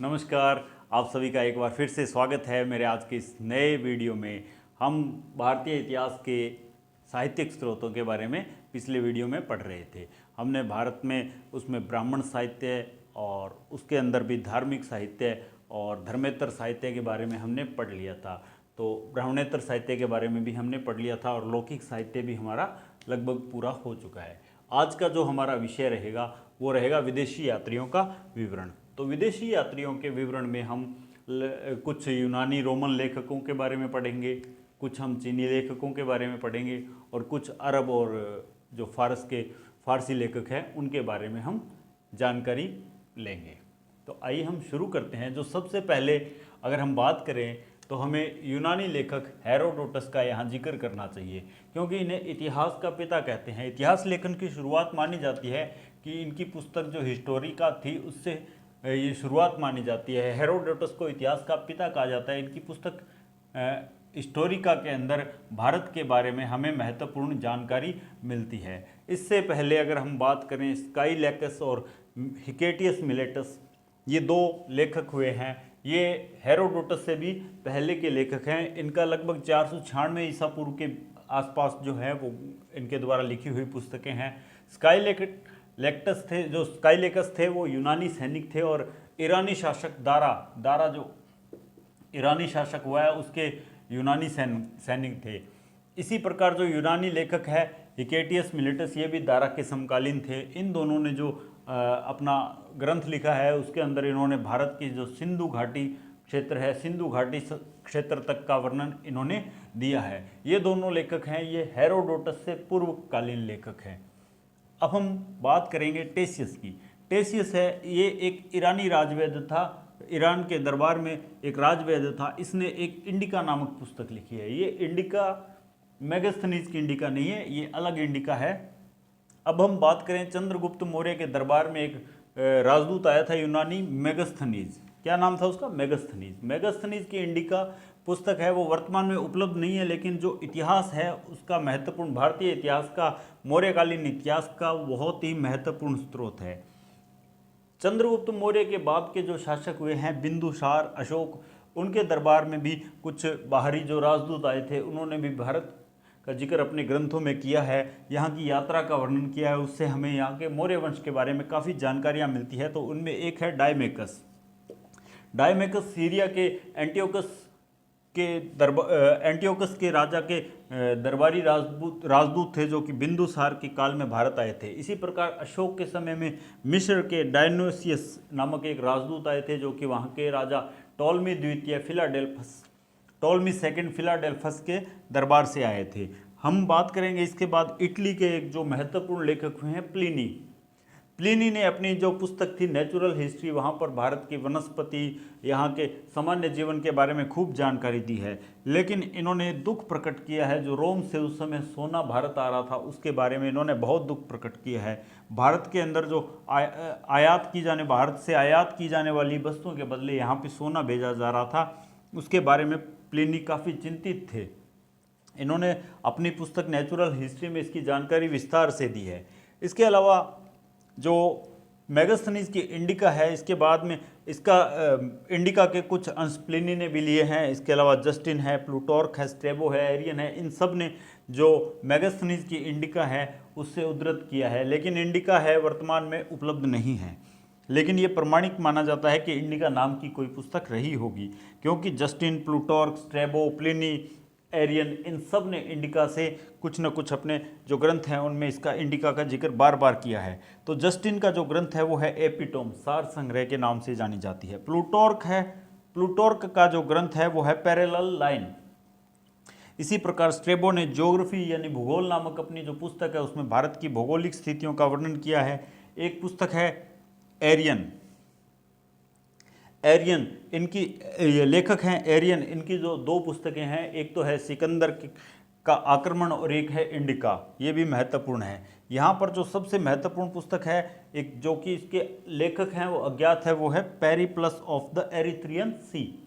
नमस्कार। आप सभी का एक बार फिर से स्वागत है मेरे आज के इस नए वीडियो में। हम भारतीय इतिहास के साहित्यिक स्रोतों के बारे में पिछले वीडियो में पढ़ रहे थे। हमने भारत में उसमें ब्राह्मण साहित्य और उसके अंदर भी धार्मिक साहित्य और धर्मेतर साहित्य के बारे में हमने पढ़ लिया था। तो ब्राह्मणेतर साहित्य के बारे में भी हमने पढ़ लिया था और लौकिक साहित्य भी हमारा लगभग पूरा हो चुका है। आज का जो हमारा विषय रहेगा वो रहेगा विदेशी यात्रियों का विवरण। तो विदेशी यात्रियों के विवरण में हम कुछ यूनानी रोमन लेखकों के बारे में पढ़ेंगे, कुछ हम चीनी लेखकों के बारे में पढ़ेंगे और कुछ अरब और जो फारसी लेखक हैं उनके बारे में हम जानकारी लेंगे। तो आइए हम शुरू करते हैं। जो सबसे पहले अगर हम बात करें तो हमें यूनानी लेखक हेरोडोटस का यहाँ जिक्र करना चाहिए, क्योंकि इन्हें इतिहास का पिता कहते हैं। इतिहास लेखन की शुरुआत मानी जाती है कि इनकी पुस्तक जो हिस्टोरिका थी उससे ये शुरुआत मानी जाती है। हेरोडोटस को इतिहास का पिता कहा जाता है। इनकी पुस्तक हिस्टोरिका के अंदर भारत के बारे में हमें महत्वपूर्ण जानकारी मिलती है। इससे पहले अगर हम बात करें स्काइलैकस और हिकेटियस मिलेटस, ये दो लेखक हुए हैं। ये हेरोडोटस से भी पहले के लेखक हैं। इनका लगभग 496 ईसा पूर्व के आसपास जो है वो इनके द्वारा लिखी हुई पुस्तकें हैं। स्काइलेकस थे वो यूनानी सैनिक थे और ईरानी शासक दारा जो ईरानी शासक हुआ है उसके यूनानी सैनिक थे। इसी प्रकार जो यूनानी लेखक है हिकेटियस मिलेटस, ये भी दारा के समकालीन थे। इन दोनों ने जो अपना ग्रंथ लिखा है उसके अंदर इन्होंने भारत की जो सिंधु घाटी क्षेत्र है, सिंधु घाटी क्षेत्र तक का वर्णन इन्होंने दिया है। ये दोनों लेखक हैं, ये हेरोडोटस से पूर्वकालीन लेखक हैं। अब हम बात करेंगे टेसियस की। टेसियस है, ये एक ईरानी राजवैद्य था। ईरान के दरबार में एक राजवैद्य था। इसने एक इंडिका नामक पुस्तक लिखी है। ये इंडिका मेगास्थनीज की इंडिका नहीं है, ये अलग इंडिका है। अब हम बात करें चंद्रगुप्त मौर्य के दरबार में एक राजदूत आया था यूनानी, मेगास्थनीज। क्या नाम था उसका? मेगास्थनीज। मेगास्थनीज की इंडिका पुस्तक है, वो वर्तमान में उपलब्ध नहीं है, लेकिन जो इतिहास है उसका महत्वपूर्ण, भारतीय इतिहास का, मौर्यकालीन इतिहास का बहुत ही महत्वपूर्ण स्रोत है। चंद्रगुप्त मौर्य के बाद के जो शासक हुए हैं बिंदुसार, अशोक, उनके दरबार में भी कुछ बाहरी जो राजदूत आए थे, उन्होंने भी भारत का जिक्र अपने ग्रंथों में किया है। यहाँ की यात्रा का वर्णन किया है। उससे हमें यहाँ के मौर्य वंश के बारे में काफ़ी जानकारियाँ मिलती है। तो उनमें एक है डायमेकस। डायमेकस सीरिया के एंटियोकस के राजा के दरबारी राजदूत थे, जो कि बिंदुसार के काल में भारत आए थे। इसी प्रकार अशोक के समय में मिस्र के डायनोसियस नामक एक राजदूत आए थे, जो कि वहाँ के राजा टॉलमी सेकंड फिलाडेल्फस के दरबार से आए थे। हम बात करेंगे इसके बाद इटली के एक जो महत्वपूर्ण लेखक हुए हैं प्लिनी ने अपनी जो पुस्तक थी नेचुरल हिस्ट्री, वहाँ पर भारत की वनस्पति, यहाँ के सामान्य जीवन के बारे में खूब जानकारी दी है। लेकिन इन्होंने दुख प्रकट किया है, जो रोम से उस समय सोना भारत आ रहा था उसके बारे में इन्होंने बहुत दुख प्रकट किया है। भारत के अंदर जो भारत से आयात की जाने वाली वस्तुओं के बदले यहाँ पे सोना भेजा जा रहा था, उसके बारे में प्लिनी काफ़ी चिंतित थे। इन्होंने अपनी पुस्तक नेचुरल हिस्ट्री में इसकी जानकारी विस्तार से दी है। इसके अलावा जो मेगास्थनीज की इंडिका है, इसके बाद में इसका इंडिका के कुछ अंश प्लिनी ने भी लिए हैं। इसके अलावा जस्टिन है, प्लूटोर्क है, स्ट्रेबो है, एरियन है, इन सब ने जो मेगास्थनीज की इंडिका है उससे उद्धृत किया है। लेकिन इंडिका है वर्तमान में उपलब्ध नहीं है, लेकिन ये प्रमाणिक माना जाता है कि इंडिका नाम की कोई पुस्तक रही होगी, क्योंकि जस्टिन, प्लूटोर्क, स्ट्रेबो, प्लिनी, एरियन, इन सब ने इंडिका से कुछ न कुछ अपने जो ग्रंथ हैं उनमें इसका इंडिका का जिक्र बार बार किया है। तो जस्टिन का जो ग्रंथ है वो है एपिटोम, सार संग्रह के नाम से जानी जाती है। प्लूटोर्क का जो ग्रंथ है वो है पैरेलल लाइन। इसी प्रकार स्ट्रेबो ने ज्योग्राफी यानी भूगोल नामक अपनी जो पुस्तक है उसमें भारत की भौगोलिक स्थितियों का वर्णन किया है। एक पुस्तक है एरियन, इनकी ये लेखक हैं एरियन। इनकी जो दो पुस्तकें हैं, एक तो है सिकंदर का आक्रमण और एक है इंडिका, ये भी महत्वपूर्ण है। यहाँ पर जो सबसे महत्वपूर्ण पुस्तक है, एक जो कि इसके लेखक हैं वो अज्ञात है, वो है पेरिप्लस ऑफ द एरिथ्रियन सी।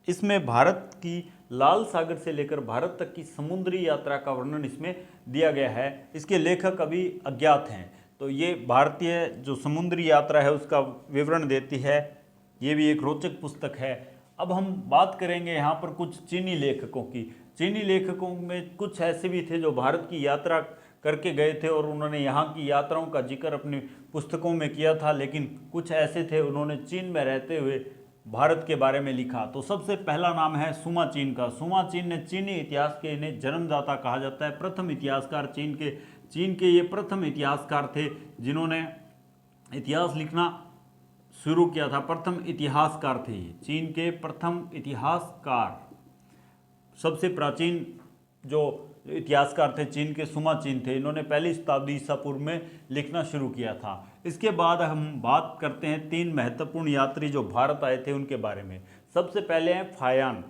इसमें भारत की लाल सागर से लेकर भारत तक की समुद्री यात्रा का वर्णन इसमें दिया गया है। इसके लेखक अभी अज्ञात हैं। तो ये भारतीय जो समुद्री यात्रा है उसका विवरण देती है ये भी एक रोचक पुस्तक है। अब हम बात करेंगे यहाँ पर कुछ चीनी लेखकों की। चीनी लेखकों में कुछ ऐसे भी थे जो भारत की यात्रा करके गए थे और उन्होंने यहाँ की यात्राओं का जिक्र अपनी पुस्तकों में किया था, लेकिन कुछ ऐसे थे उन्होंने चीन में रहते हुए भारत के बारे में लिखा। तो सबसे पहला नाम है सुमा चीन का। सुमा चीन ने चीनी इतिहास के इन्हें जन्मदाता कहा जाता है, प्रथम इतिहासकार चीन के ये प्रथम इतिहासकार थे जिन्होंने इतिहास लिखना शुरू किया था। प्रथम इतिहासकार थे ये, चीन के प्रथम इतिहासकार। सबसे प्राचीन जो इतिहासकार थे चीन के सुमा चीन थे। इन्होंने पहली शताब्दी ईसा पूर्व में लिखना शुरू किया था। इसके बाद हम बात करते हैं 3 महत्वपूर्ण यात्री जो भारत आए थे उनके बारे में। सबसे पहले हैं फायान।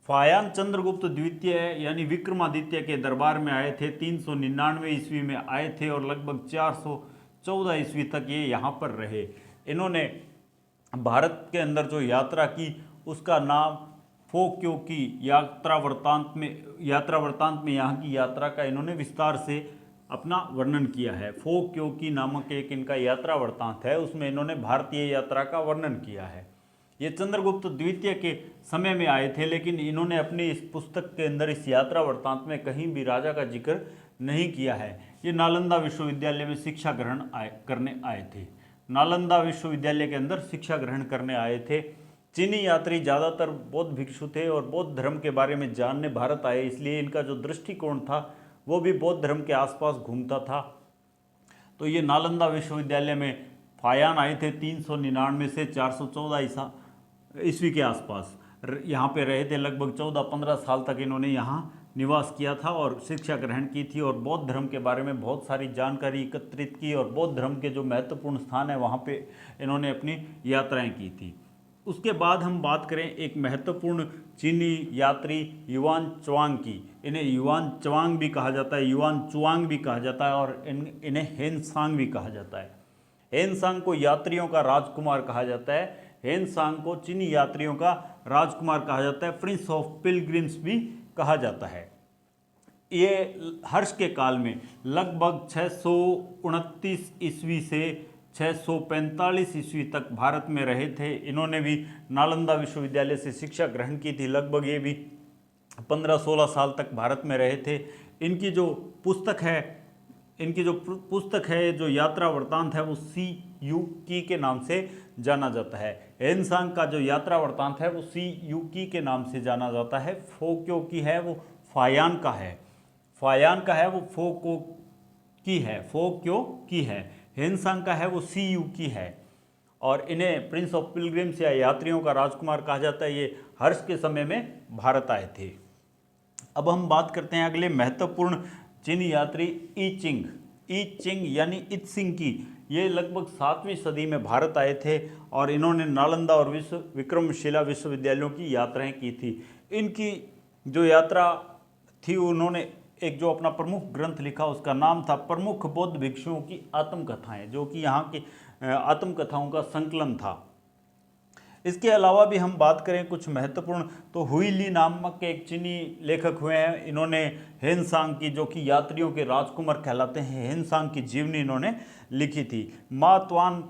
फायान चंद्रगुप्त द्वितीय यानी विक्रमादित्य के दरबार में आए थे। 399 ईस्वी में आए थे और लगभग 414 ईस्वी तक ये यहाँ पर रहे। इन्होंने भारत के अंदर जो यात्रा की उसका नाम फोक्यो की यात्रा वृत्तांत में यहाँ की यात्रा का इन्होंने विस्तार से अपना वर्णन किया है। फोक्यो की नामक एक इनका यात्रा वृत्तांत है, उसमें इन्होंने भारतीय यात्रा का वर्णन किया है। ये चंद्रगुप्त द्वितीय के समय में आए थे, लेकिन इन्होंने अपनी इस पुस्तक के अंदर इस यात्रा वृत्तांत में कहीं भी राजा का जिक्र नहीं किया है। ये नालंदा विश्वविद्यालय में शिक्षा ग्रहण करने आए थे। नालंदा विश्वविद्यालय के अंदर शिक्षा ग्रहण करने आए थे। चीनी यात्री ज़्यादातर बौद्ध भिक्षु थे और बौद्ध धर्म के बारे में जानने भारत आए, इसलिए इनका जो दृष्टिकोण था वो भी बौद्ध धर्म के आसपास घूमता था। तो ये नालंदा विश्वविद्यालय में फायान आए थे 399 से 414 ईस्वी के आसपास। यहाँ पे रहे थे, लगभग 14-15 साल तक इन्होंने यहाँ निवास किया था और शिक्षा ग्रहण की थी और बौद्ध धर्म के बारे में बहुत सारी जानकारी एकत्रित की और बौद्ध धर्म के जो महत्वपूर्ण स्थान है वहाँ पे इन्होंने अपनी यात्राएं की थी। उसके बाद हम बात करें एक महत्वपूर्ण चीनी यात्री युआन चुआंग की। इन्हें युआन चुआंग भी कहा जाता है, युआन चुआंग भी कहा जाता है और इन्हें हेनसांग भी कहा जाता है। हेनसांग को यात्रियों का राजकुमार कहा जाता है। हेनसांग को चीनी यात्रियों का राजकुमार कहा जाता है, प्रिंस ऑफ पिलग्रिम्स भी कहा जाता है। ये हर्ष के काल में लगभग 629 ईस्वी से 645 ईस्वी तक भारत में रहे थे। इन्होंने भी नालंदा विश्वविद्यालय से शिक्षा ग्रहण की थी। लगभग ये भी 15-16 साल तक भारत में रहे थे। इनकी जो पुस्तक है जो यात्रा वृत्तांत है वो सी यू की के नाम से जाना जाता है। हेनसांग का जो यात्रा वृत्तांत है वो सी यू की के नाम से जाना जाता है। फोक्यो की है वो फायान का है, फायान का है वो फोको की है, फोक्यो की है। हेनसांग का है वो सी यू की है और इन्हें प्रिंस ऑफ पिलग्रिम्स या यात्रियों का राजकुमार कहा जाता है। ये हर्ष के समय में भारत आए थे। अब हम बात करते हैं अगले महत्वपूर्ण चीनी यात्री ई चिंग यानी इत्सिंग की। ये लगभग 7वीं सदी में भारत आए थे और इन्होंने नालंदा और विक्रमशिला विश्वविद्यालयों की यात्राएं की थी। इनकी जो यात्रा थी उन्होंने एक जो अपना प्रमुख ग्रंथ लिखा, उसका नाम था प्रमुख बौद्ध भिक्षुओं की आत्मकथाएं, जो कि यहाँ की आत्मकथाओं का संकलन था। इसके अलावा भी हम बात करें कुछ महत्वपूर्ण तो हुई नामक एक चीनी लेखक हुए हैं। इन्होंने हेनसांग की, जो कि यात्रियों के राजकुमार कहलाते हैं, हेनसांग की जीवनी इन्होंने लिखी थी। मा त्वान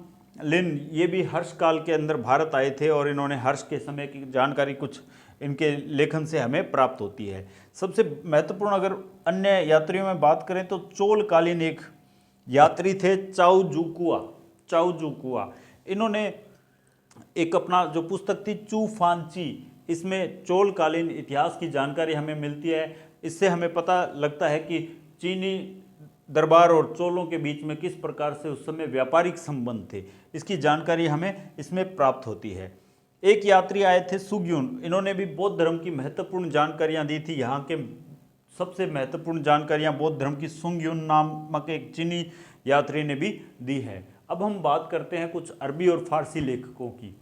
लिन ये भी हर्ष काल के अंदर भारत आए थे और इन्होंने हर्ष के समय की जानकारी कुछ इनके लेखन से हमें प्राप्त होती है। सबसे महत्वपूर्ण अगर अन्य यात्रियों में बात करें तो चोलकालीन एक यात्री थे चाउ जुकुआ। इन्होंने एक अपना जो पुस्तक थी चू फानची, इसमें चोलकालीन इतिहास की जानकारी हमें मिलती है। इससे हमें पता लगता है कि चीनी दरबार और चोलों के बीच में किस प्रकार से उस समय व्यापारिक संबंध थे, इसकी जानकारी हमें इसमें प्राप्त होती है। एक यात्री आए थे सुग्यून। इन्होंने भी बौद्ध धर्म की महत्वपूर्ण जानकारियां दी थी। यहाँ के सबसे महत्वपूर्ण जानकारियां बौद्ध धर्म की सुग्यून नामक एक चीनी यात्री ने भी दी है। अब हम बात करते हैं कुछ अरबी और फारसी लेखकों की।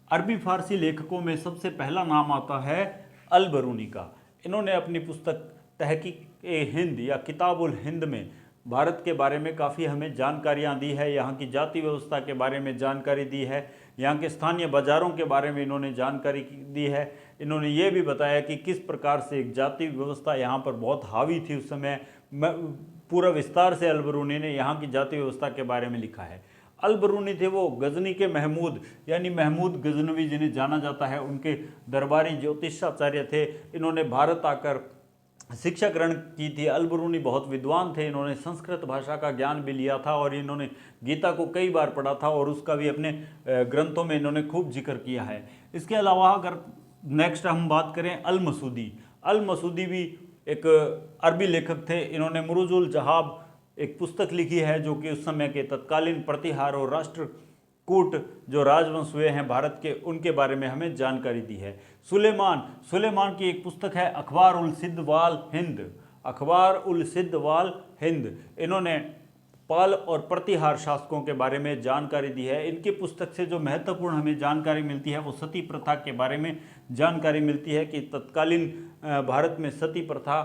अरबी फारसी लेखकों में सबसे पहला नाम आता है अल बरूनी का। इन्होंने अपनी पुस्तक तहकीक हिंद या किताबुल हिंद में भारत के बारे में काफ़ी हमें जानकारियाँ दी है। यहाँ की जाति व्यवस्था के बारे में जानकारी दी है, यहाँ के स्थानीय बाज़ारों के बारे में इन्होंने जानकारी दी है। इन्होंने ये भी बताया कि किस प्रकार से एक जाति व्यवस्था यहाँ पर बहुत हावी थी उस समय। पूरा विस्तार से अल बरूनी ने यहाँ की जाति व्यवस्था के बारे में लिखा है। अल बरूनी थे वो गजनी के महमूद यानी महमूद गजनवी जिन्हें जाना जाता है, उनके दरबारी ज्योतिषाचार्य थे। इन्होंने भारत आकर शिक्षा ग्रहण की थी। अल बरूनी बहुत विद्वान थे, इन्होंने संस्कृत भाषा का ज्ञान भी लिया था और इन्होंने गीता को कई बार पढ़ा था और उसका भी अपने ग्रंथों में इन्होंने खूब जिक्र किया है। इसके अलावा अगर नेक्स्ट हम बात करें अल मसूदी भी एक अरबी लेखक थे। इन्होंने मुरुजुल जहाब एक पुस्तक लिखी है जो कि उस समय के तत्कालीन प्रतिहार और राष्ट्रकूट जो राजवंश हुए हैं भारत के, उनके बारे में हमें जानकारी दी है। सुलेमान की एक पुस्तक है अखबार उल सिद्ध वाल हिंद। इन्होंने पाल और प्रतिहार शासकों के बारे में जानकारी दी है। इनकी पुस्तक से जो महत्वपूर्ण हमें जानकारी मिलती है वो सती प्रथा के बारे में जानकारी मिलती है कि तत्कालीन भारत में सती प्रथा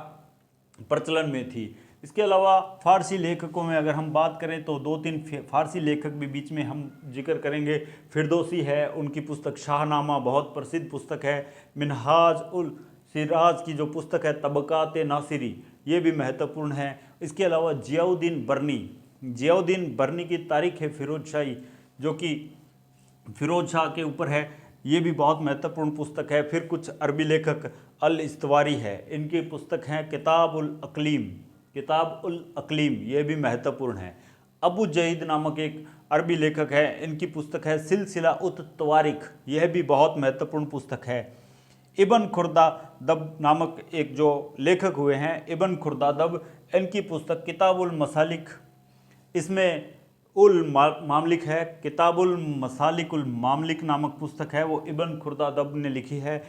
प्रचलन में थी। इसके अलावा फारसी लेखकों में अगर हम बात करें तो 2-3 फारसी लेखक भी बीच में हम जिक्र करेंगे। फिरदौसी है, उनकी पुस्तक शाहनामा बहुत प्रसिद्ध पुस्तक है। मिनहाज उल सिराज की जो पुस्तक है तबकात नासिरी, ये भी महत्वपूर्ण है। इसके अलावा जियाउद्दीन बर्नी की तारीख है फिरोजशाही जो कि फिरोज शाह के ऊपर है, ये भी बहुत महत्वपूर्ण पुस्तक है। फिर कुछ अरबी लेखक अल इस्तवारी है, इनकी पुस्तक है किताब उल अकलीम, ये भी महत्वपूर्ण है। अबू जहीद नामक एक अरबी लेखक है, इनकी पुस्तक है सिलसिला उत तवारिख, यह भी बहुत महत्वपूर्ण पुस्तक है। इब्न खुर्दादब नामक एक जो लेखक हुए हैं इब्न खुर्दादब, इनकी पुस्तक किताबुल मसालिक, इसमें उल मामलिक है, किताबुल मसालिकुल मामलिक नामक पुस्तक है, वो इब्न खुर्दादब ने लिखी है।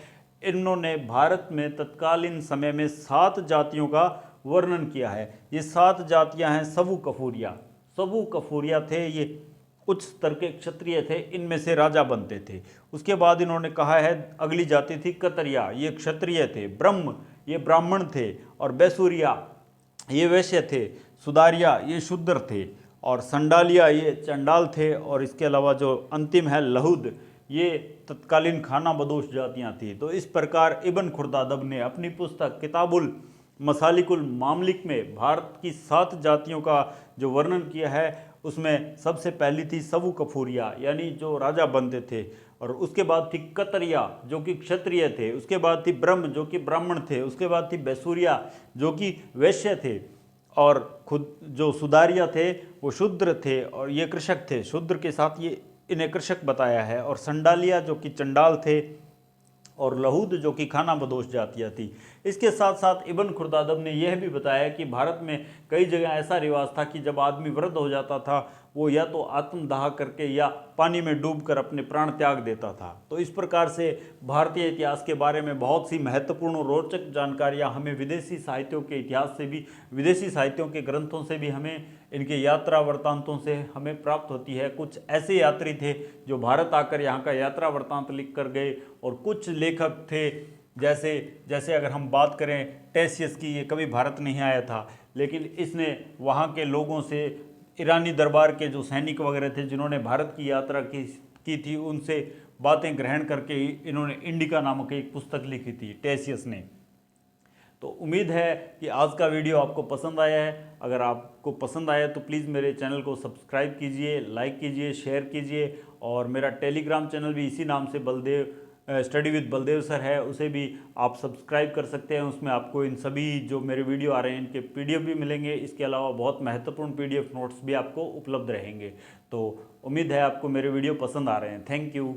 इन्होंने भारत में तत्कालीन समय में 7 जातियों का वर्णन किया है। ये 7 जातियां हैं। सबू कफूरिया थे, ये उच्च स्तर के क्षत्रिय थे, इनमें से राजा बनते थे। उसके बाद इन्होंने कहा है अगली जाति थी कतरिया, ये क्षत्रिय थे। ब्रह्म, ये ब्राह्मण थे। और बैसूरिया, ये वैश्य थे। सुदारिया, ये शूद्र थे। और संडालिया, ये चंडाल थे। और इसके अलावा जो अंतिम है लहुद, ये तत्कालीन खाना बदोश जातियाँ थी। तो इस प्रकार इब्न खुर्दादब ने अपनी पुस्तक किताबुल मसालिकुल मामलिक में भारत की 7 जातियों का जो वर्णन किया है, उसमें सबसे पहली थी सबू कफूरिया यानी जो राजा बनते थे, और उसके बाद थी कतरिया जो कि क्षत्रिय थे, उसके बाद थी ब्रह्म जो कि ब्राह्मण थे, उसके बाद थी बैसूरिया जो कि वैश्य थे, और खुद जो सुदारिया थे वो शूद्र थे और ये कृषक थे। शूद्र के साथ ये इन्हें कृषक बताया है। और संडालिया जो कि चंडाल थे, और लहूद जो कि खाना बदोश जातियाँ थी। इसके साथ साथ इब्न खुर्दादब ने यह भी बताया कि भारत में कई जगह ऐसा रिवाज था कि जब आदमी वृद्ध हो जाता था वो या तो आत्मदाह करके या पानी में डूबकर अपने प्राण त्याग देता था। तो इस प्रकार से भारतीय इतिहास के बारे में बहुत सी महत्वपूर्ण और रोचक जानकारियाँ हमें विदेशी साहित्यों के इतिहास से भी, विदेशी साहित्यों के ग्रंथों से भी हमें इनके यात्रा वृत्तांतों से हमें प्राप्त होती है। कुछ ऐसे यात्री थे जो भारत आकर यहाँ का यात्रा वृत्तांत लिख कर गए, और कुछ लेखक थे जैसे अगर हम बात करें टेसियस की, ये कभी भारत नहीं आया था, लेकिन इसने वहाँ के लोगों से, ईरानी दरबार के जो सैनिक वगैरह थे जिन्होंने भारत की यात्रा की थी, उनसे बातें ग्रहण करके इन्होंने इंडिका नामक एक पुस्तक लिखी थी टेसियस ने। तो उम्मीद है कि आज का वीडियो आपको पसंद आया है। अगर आपको पसंद आया तो प्लीज़ मेरे चैनल को सब्सक्राइब कीजिए, लाइक कीजिए, शेयर कीजिए, और मेरा टेलीग्राम चैनल भी इसी नाम से स्टडी विद बलदेव सर है, उसे भी आप सब्सक्राइब कर सकते हैं। उसमें आपको इन सभी जो मेरे वीडियो आ रहे हैं इनके PDF भी मिलेंगे। इसके अलावा बहुत महत्वपूर्ण PDF नोट्स भी आपको उपलब्ध रहेंगे। तो उम्मीद है आपको मेरे वीडियो पसंद आ रहे हैं। Thank you.